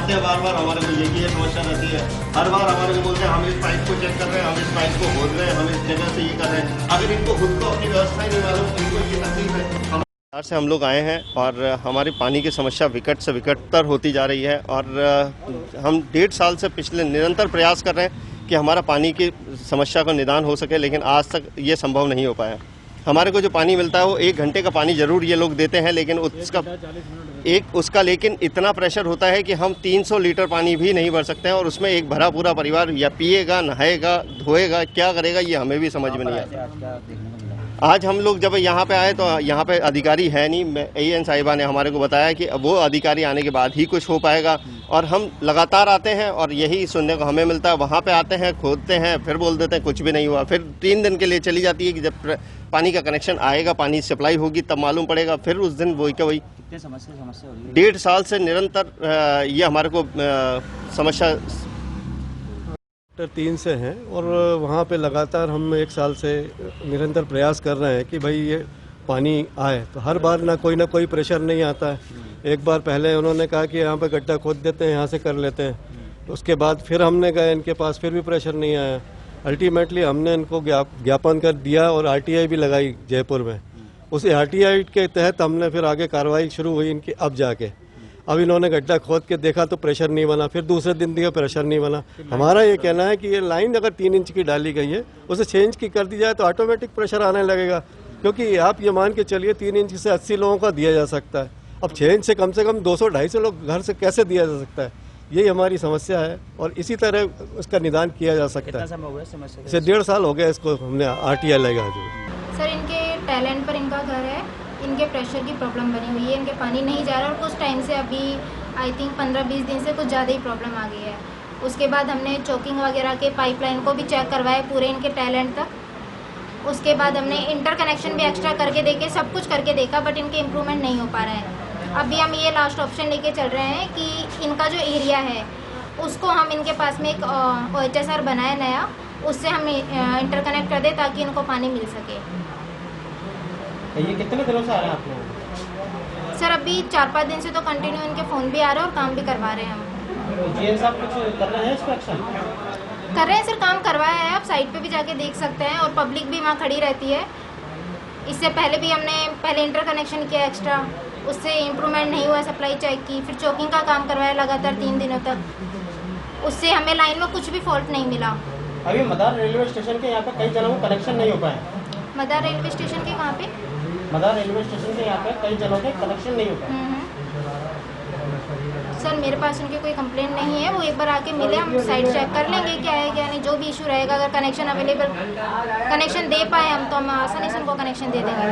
आते हैं बार बार, हमारे को ये समस्या रहती है। हर बार हमारे को बोलते हैं हम इस पाइप को चेक कर रहे हैं, हम इस पाइप को खोद रहे हैं, हम इस जगह से ये कर रहे हैं। अगर इनको खुद को अपनी व्यवस्था ही नहीं मालूम, इनको ये तकलीफ है। से हम लोग आए हैं और हमारी पानी की समस्या विकट से विकटतर होती जा रही है और हम 1.5 साल से पिछले निरंतर प्रयास कर रहे हैं कि हमारा पानी की समस्या का निदान हो सके, लेकिन आज तक ये संभव नहीं हो पाया। हमारे को जो पानी मिलता है वो 1 घंटे का पानी जरूर ये लोग देते हैं, लेकिन उसका लेकिन इतना प्रेशर होता है कि हम 300 लीटर पानी भी नहीं भर सकते हैं और उसमें एक भरा पूरा परिवार या पिएगा, नहाएगा, धोएगा, क्या करेगा ये हमें भी समझ में नहीं आता। आज हम लोग जब यहाँ पे आए तो यहाँ पे अधिकारी है नहीं। AN साहिबा ने हमारे को बताया कि वो अधिकारी आने के बाद ही कुछ हो पाएगा और हम लगातार आते हैं और यही सुनने को हमें मिलता है। वहाँ पे आते हैं, खोदते हैं, फिर बोल देते हैं कुछ भी नहीं हुआ। फिर 3 दिन के लिए चली जाती है कि जब पानी का कनेक्शन आएगा, पानी सप्लाई होगी तब मालूम पड़ेगा। फिर उस दिन वही का वही। कितने समस्या हो रही है? 1.5 साल से निरंतर ये हमारे को समस्या 3 से हैं और वहाँ पे लगातार हम 1 साल से निरंतर प्रयास कर रहे हैं कि भाई ये पानी आए। तो हर बार ना कोई प्रेशर नहीं आता है। एक बार पहले उन्होंने कहा कि यहाँ पे गड्ढा खोद देते हैं, यहाँ से कर लेते हैं। तो उसके बाद फिर हमने गए इनके पास, फिर भी प्रेशर नहीं आया। अल्टीमेटली हमने इनको ज्ञापन कर दिया और RTI भी लगाई जयपुर में। उस RTI के तहत हमने फिर आगे कार्रवाई शुरू हुई इनकी। अब जाके अब इन्होंने गड्ढा खोद के देखा तो प्रेशर नहीं बना, फिर दूसरे दिन दिया प्रेशर नहीं बना। हमारा ये कहना है कि ये लाइन अगर 3 इंच की डाली गई है उसे 6 इंच की कर दी जाए तो ऑटोमेटिक प्रेशर आने लगेगा, क्योंकि आप ये मान के चलिए 3 इंच से 80 लोगों का दिया जा सकता है। अब 6 इंच से कम 200-250 लोग घर से कैसे दिया जा सकता है? यही हमारी समस्या है और इसी तरह उसका निदान किया जा सकता है। इसे 1.5 साल हो गया इसको हमने RTI लगा दी। सर इनके टैलेंट पर इनका घर है, इनके प्रेशर की प्रॉब्लम बनी हुई है, इनके पानी नहीं जा रहा और कुछ टाइम से अभी आई थिंक 15-20 दिन से कुछ ज़्यादा ही प्रॉब्लम आ गई है। उसके बाद हमने चोकिंग वगैरह के पाइपलाइन को भी चेक करवाए पूरे इनके टैलेंट तक। उसके बाद हमने इंटर कनेक्शन भी एक्स्ट्रा करके देखे, सब कुछ करके देखा, बट इनके इम्प्रूवमेंट नहीं हो पा रहा है। अभी हम ये लास्ट ऑप्शन लेके चल रहे हैं कि इनका जो एरिया है उसको हम इनके पास में एक OHSR बनाए नया, उससे हम इंटरकनेक्ट कर दें ताकि इनको पानी मिल सके। ये कितने दिनों से आ रहे हैं आप लोग? सर अभी 4-5 दिन से तो कंटिन्यू इनके फ़ोन भी आ रहे हैं और काम भी करवा रहे हैं हम। GM साहब कुछ कर रहे हैं इस पर एक्शन? कर रहे हैं सर, काम करवाया है। आप साइट पे भी जाके देख सकते हैं और पब्लिक भी वहाँ खड़ी रहती है। इससे पहले भी हमने इंटर कनेक्शन किया एक्स्ट्रा, उससे इम्प्रूवमेंट नहीं हुआ, सप्लाई चेक की, फिर चोकिंग का काम करवाया लगातार 3 दिनों तक। उससे हमें लाइन में कुछ भी फॉल्ट नहीं मिला। अभी मदार रेलवे स्टेशन के यहाँ पे कई जनों को कनेक्शन नहीं हो पाए। मदार रेलवे स्टेशन के कहाँ पे? मदार रेलवे स्टेशन के यहाँ पे कई जनों के कनेक्शन नहीं हो पाए। सर मेरे पास उनकी कोई कंप्लेंट नहीं है, वो एक बार आके मिले, हम साइट चेक कर लेंगे क्या है क्या नहीं। जो भी इशू रहेगा, अगर कनेक्शन अवेलेबल कनेक्शन दे पाए हम तो हम आसानी से उनको कनेक्शन दे देंगे।